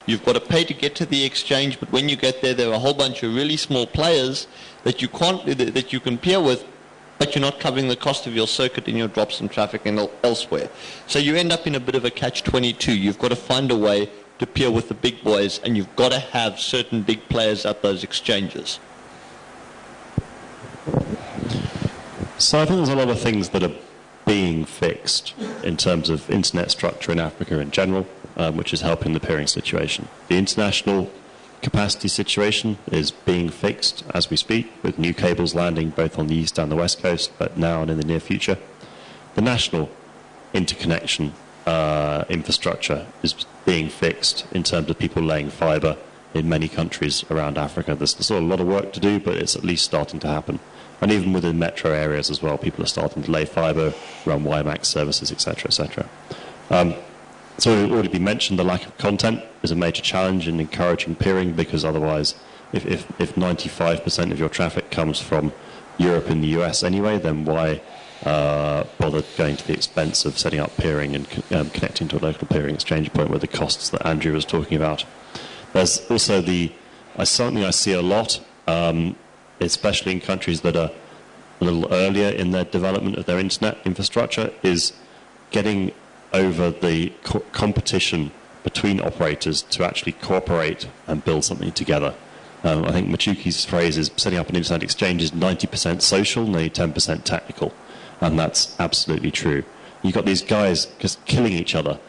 You've got to pay to get to the exchange, but when you get there, there are a whole bunch of really small players that you can peer with, but you're not covering the cost of your circuit and your drops in traffic and elsewhere. So you end up in a bit of a catch-22. You've got to find a way to peer with the big boys, and you've got to have certain big players at those exchanges. So I think there's a lot of things that are being fixed in terms of internet structure in Africa in general, which is helping the peering situation. The international capacity situation is being fixed as we speak, with new cables landing both on the east and the west coast, but now and in the near future. The national interconnection infrastructure is being fixed in terms of people laying fibre in many countries around Africa. There's still a lot of work to do, but it's at least starting to happen. And even within metro areas as well, people are starting to lay fibre, run WiMAX services, etc., etc. So it's already been mentioned, the lack of content is a major challenge in encouraging peering, because otherwise, if 95% of your traffic comes from Europe and the US anyway, then why bother going to the expense of setting up peering and connecting to a local peering exchange point with the costs that Andrew was talking about? There's also something I see a lot, especially in countries that are a little earlier in their development of their internet infrastructure, is getting over the competition between operators to actually cooperate and build something together. I think Machuki's phrase is setting up an internet exchange is 90% social, nearly 10% technical, and that's absolutely true. You've got these guys just killing each other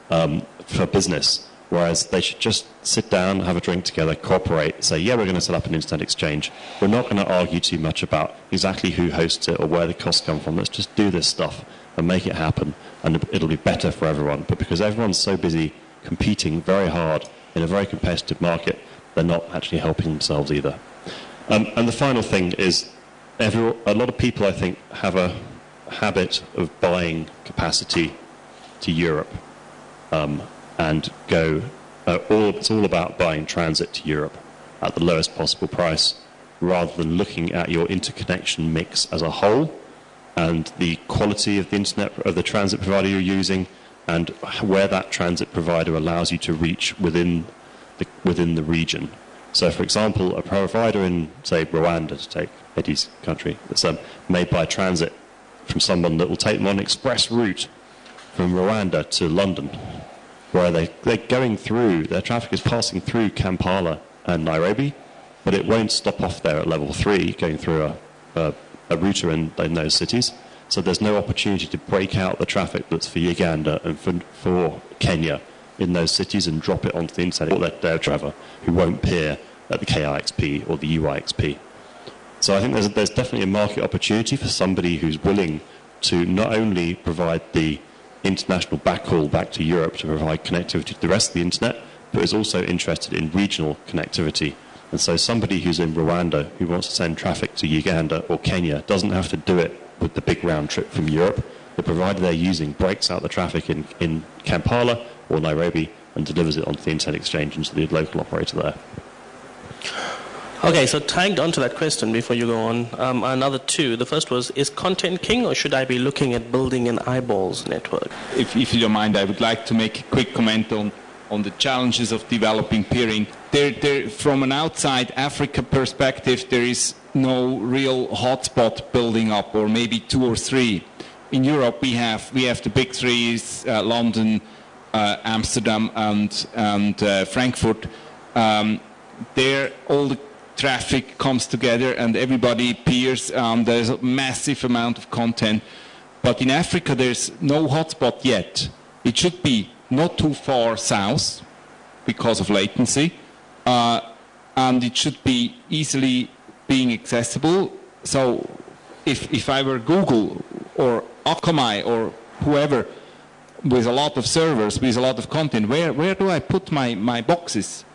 for business, whereas they should just sit down, have a drink together, cooperate, say, yeah, we're going to set up an internet exchange. We're not going to argue too much about exactly who hosts it or where the costs come from. Let's just do this stuff and make it happen, and it'll be better for everyone. But because everyone's so busy competing very hard in a very competitive market, they're not actually helping themselves either. And the final thing is, a lot of people, I think, have a habit of buying capacity to Europe, and go, it's all about buying transit to Europe at the lowest possible price, rather than looking at your interconnection mix as a whole, and the quality of the internet, of the transit provider you're using, and where that transit provider allows you to reach within the region. So, for example, a provider in, say, Rwanda, to take Eddie's country, that's made by transit from someone that will take them on an express route from Rwanda to London, where they're going through, their traffic is passing through Kampala and Nairobi, but it won't stop off there at level 3, going through a router in those cities. So there's no opportunity to break out the traffic that's for Uganda and for Kenya in those cities and drop it onto the internet, or their driver who won't peer at the KIXP or the UIXP. So I think there's definitely a market opportunity for somebody who's willing to not only provide the international backhaul back to Europe to provide connectivity to the rest of the internet, but is also interested in regional connectivity. And so somebody who's in Rwanda who wants to send traffic to Uganda or Kenya doesn't have to do it with the big round trip from Europe. The provider they're using breaks out the traffic in Kampala or Nairobi and delivers it onto the internet exchange into the local operator there. Okay, so tagged onto that question before you go on, another two. The first was, is content king, or should I be looking at building an eyeballs network? If you don't mind, I would like to make a quick comment on the challenges of developing peering. From an outside Africa perspective, there is no real hotspot building up, or maybe 2 or 3. In Europe, we have the big 3s, London, Amsterdam, and Frankfurt. There, all the traffic comes together and everybody peers. There's a massive amount of content. But in Africa, there's no hotspot yet. It should be not too far south because of latency, and it should be easily being accessible. So if I were Google or Akamai or whoever with a lot of servers, with a lot of content, where do I put my boxes?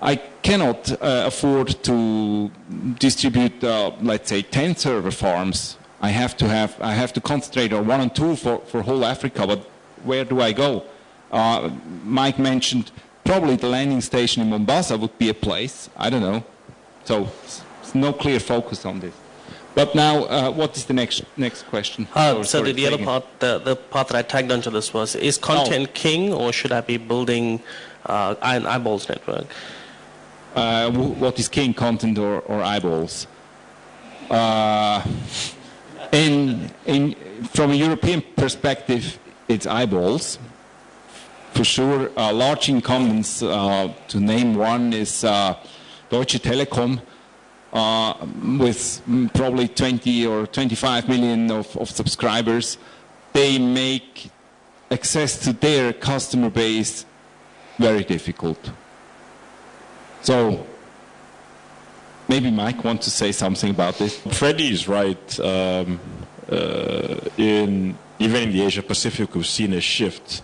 I cannot afford to distribute, let's say, 10 server farms. I have to concentrate on 1 and 2 for whole Africa. But where do I go? Mike mentioned probably the landing station in Mombasa would be a place. I don't know. So there's no clear focus on this. But now, what is the next question? So the other part, the part that I tagged onto this was, is content king, or should I be building eyeballs network. What is king, content or eyeballs? From a European perspective, it's eyeballs. For sure, large incumbents, to name one, is Deutsche Telekom, with probably 20 or 25 million of subscribers. They make access to their customer base very difficult. So, maybe Mike wants to say something about this. Freddie is right. Even in the Asia Pacific, we've seen a shift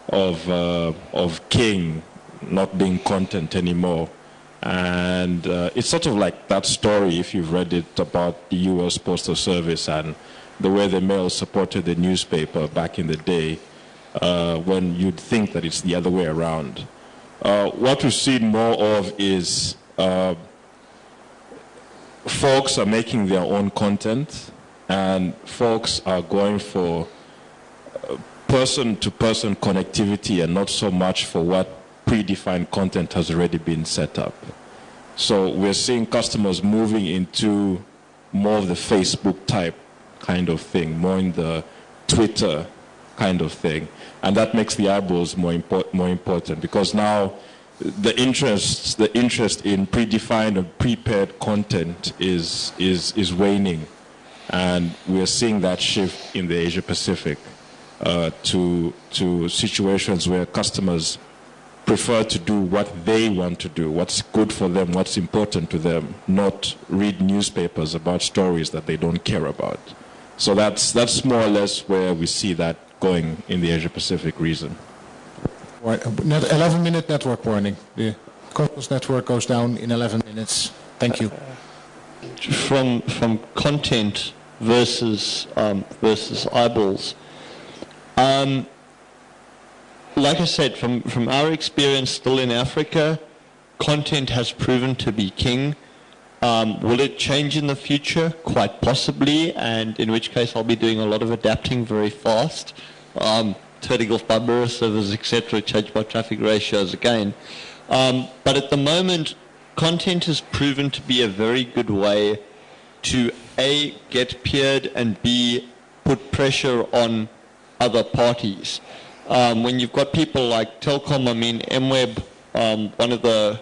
of king not being content anymore. And it's sort of like that story, if you've read it, about the US Postal Service and the way the mail supported the newspaper back in the day, when you'd think that it's the other way around. What we've seen more of is folks are making their own content, and folks are going for person-to-person connectivity and not so much for what predefined content has already been set up. So we're seeing customers moving into more of the Facebook type kind of thing, more in the Twitter kind of thing. And that makes the eyeballs more important, because now the interest in predefined and prepared content is waning. And we're seeing that shift in the Asia Pacific to situations where customers prefer to do what they want to do, what's good for them, what's important to them, not read newspapers about stories that they don't care about. So that's more or less where we see that going in the Asia Pacific region. 11-minute network warning. The Cosmos network goes down in 11 minutes. Thank you. From content versus eyeballs. Like I said, from our experience still in Africa, content has proven to be king. Will it change in the future? Quite possibly, and in which case I'll be doing a lot of adapting very fast. Turning off my mirror servers, etc., change my traffic ratios again. But at the moment, content has proven to be a very good way to A, get peered, and B, put pressure on other parties. When you've got people like Telkom, I mean, MWeb, one of the,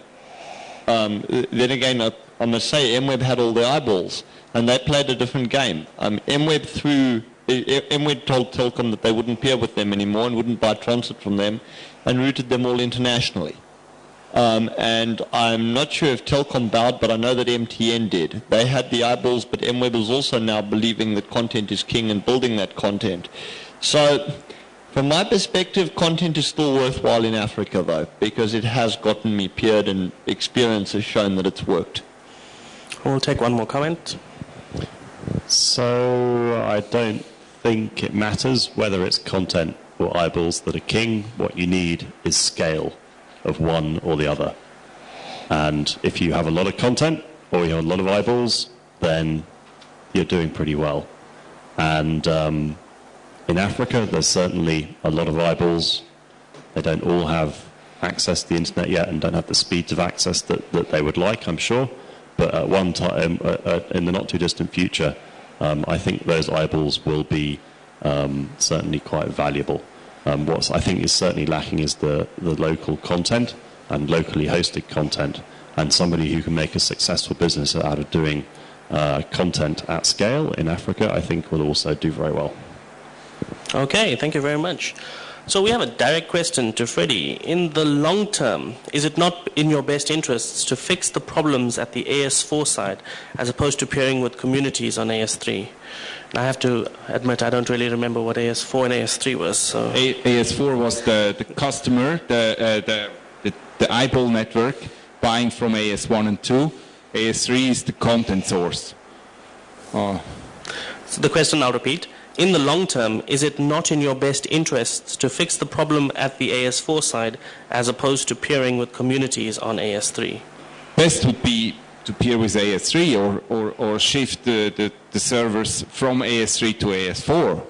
then again, I must say, MWeb had all the eyeballs, and they played a different game. MWeb told Telkom that they wouldn't peer with them anymore and wouldn't buy transit from them, and routed them all internationally. And I'm not sure if Telkom bowed, but I know that MTN did. They had the eyeballs, but MWeb is also now believing that content is king and building that content. So, from my perspective, content is still worthwhile in Africa, though, because it has gotten me peered and experience has shown that it's worked. We'll take one more comment. So I don't think it matters whether it's content or eyeballs that are king. What you need is scale of one or the other. And if you have a lot of content or you have a lot of eyeballs, then you're doing pretty well. And in Africa, there's certainly a lot of eyeballs. They don't all have access to the internet yet and don't have the speeds of access that they would like, I'm sure. But at one time, in the not too distant future, I think those eyeballs will be certainly quite valuable. What I think is certainly lacking is the local content and locally hosted content, and somebody who can make a successful business out of doing content at scale in Africa, I think will also do very well. Okay, thank you very much. So we have a direct question to Freddie. In the long term, is it not in your best interests to fix the problems at the AS4 side as opposed to peering with communities on AS3? And I have to admit I don't really remember what AS4 and AS3 was. So. AS4 was the customer, the eyeball network buying from AS1 and 2. AS3 is the content source. So the question I'll repeat. In the long term, is it not in your best interests to fix the problem at the AS4 side as opposed to peering with communities on AS3? Best would be to peer with AS3 or shift the servers from AS3 to AS4.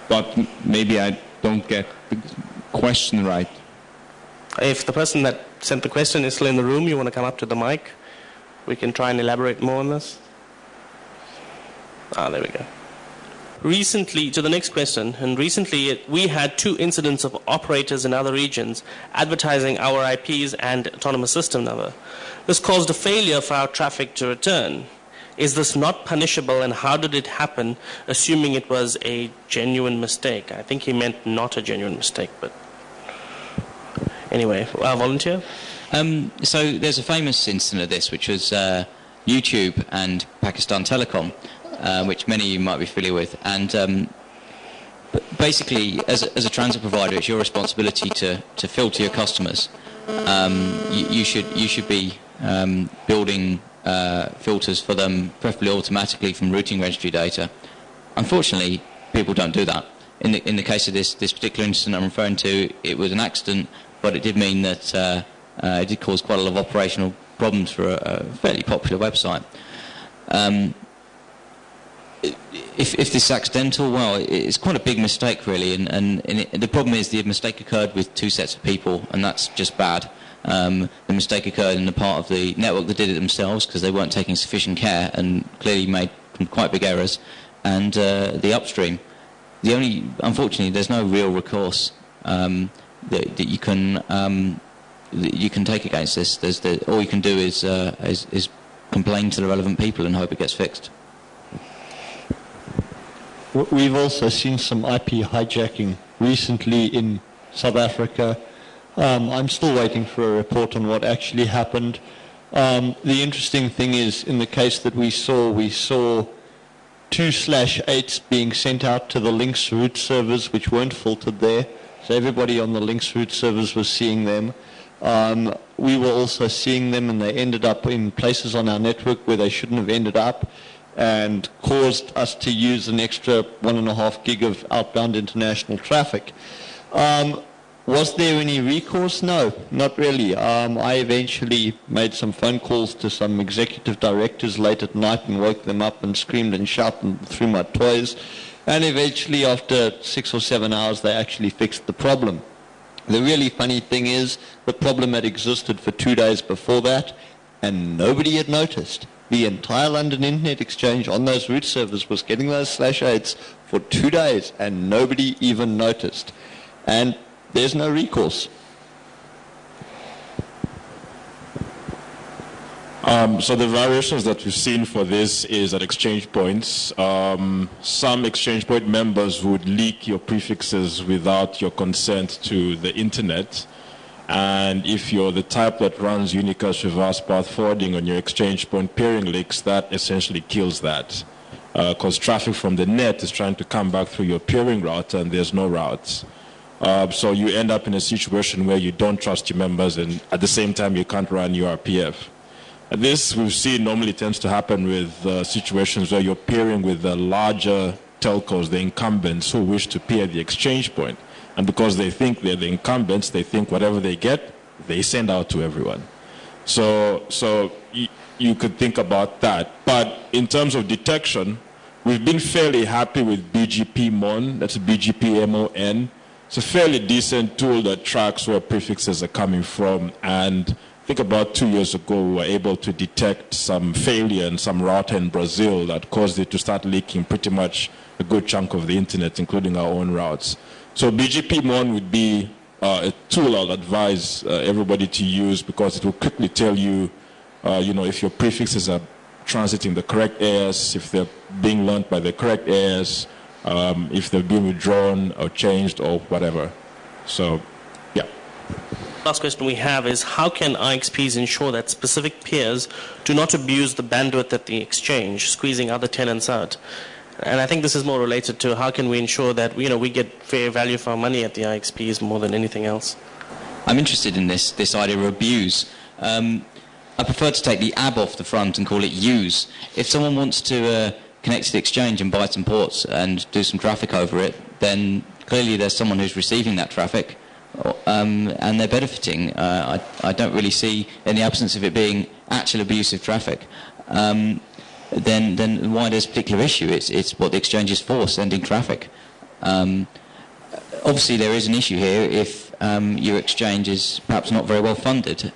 But maybe I don't get question right. If the person that sent the question is still in the room, you want to come up to the mic? We can try and elaborate more on this. There we go. Recently, to the next question, and recently we had 2 incidents of operators in other regions advertising our IPs and autonomous system number. This caused a failure for our traffic to return. Is this not punishable, and how did it happen, assuming it was a genuine mistake? I think he meant not a genuine mistake, but anyway, volunteer? So there's a famous incident of this, which was YouTube and Pakistan Telecom, which many of you might be familiar with. And basically, as a transit provider, it's your responsibility to filter your customers. You should be building filters for them, preferably automatically from routing registry data. Unfortunately, people don't do that. In the case of this particular incident I'm referring to, it was an accident, but it did mean that it did cause quite a lot of operational problems for a fairly popular website. If this is accidental, well, it's quite a big mistake, really, and the problem is the mistake occurred with 2 sets of people, and that's just bad. The mistake occurred in the part of the network that did it themselves because they weren't taking sufficient care and clearly made quite big errors, and the upstream. Unfortunately, there's no real recourse that you can take against this. All you can do is complain to the relevant people and hope it gets fixed. We've also seen some IP hijacking recently in South Africa. I'm still waiting for a report on what actually happened. The interesting thing is, in the case that we saw 2/8s being sent out to the links root servers, which weren't filtered there. So everybody on the links root servers was seeing them. We were also seeing them, and they ended up in places on our network where they shouldn't have ended up, and caused us to use an extra 1.5 gig of outbound international traffic. Was there any recourse? No, not really. I eventually made some phone calls to some executive directors late at night and woke them up and screamed and shouted and threw my toys. And eventually, after 6 or 7 hours, they actually fixed the problem. The really funny thing is, the problem had existed for 2 days before that, and nobody had noticed. The entire London Internet Exchange on those root servers was getting those /8s for 2 days, and nobody even noticed. And there's no recourse. So the variations that we've seen for this is at exchange points. Some exchange point members would leak your prefixes without your consent to the internet. And if you're the type that runs Unicast reverse path forwarding on your exchange point peering links, that essentially kills that. Because traffic from the net is trying to come back through your peering router, and there's no routes. So you end up in a situation where you don't trust your members, and at the same time you can't run URPF. This we've seen normally tends to happen with situations where you're peering with the larger telcos, the incumbents, who wish to peer the exchange point. And because they think they're the incumbents, they think whatever they get, they send out to everyone. So you could think about that. But in terms of detection, we've been fairly happy with BGP-MON, that's BGP-MON. It's a fairly decent tool that tracks where prefixes are coming from, and I think about 2 years ago we were able to detect some failure in some router in Brazil that caused it to start leaking pretty much a good chunk of the internet, including our own routes. So BGP-MON would be a tool I'll advise everybody to use, because it will quickly tell you, if your prefixes are transiting the correct AS, if they're being learned by the correct AS, if they've been withdrawn or changed or whatever. So, yeah. Last question we have is, how can IXPs ensure that specific peers do not abuse the bandwidth at the exchange, squeezing other tenants out? And I think this is more related to how can we ensure that we get fair value for our money at the IXPs more than anything else. I'm interested in this idea of abuse. I prefer to take the ab off the front and call it use. If someone wants to connect to the exchange and buy some ports and do some traffic over it, then clearly there's someone who's receiving that traffic, and they're benefiting. I don't really see, in the absence of it being actual abusive traffic, then why there's a particular issue? It's what the exchange is for, sending traffic. obviously there is an issue here if your exchange is perhaps not very well funded.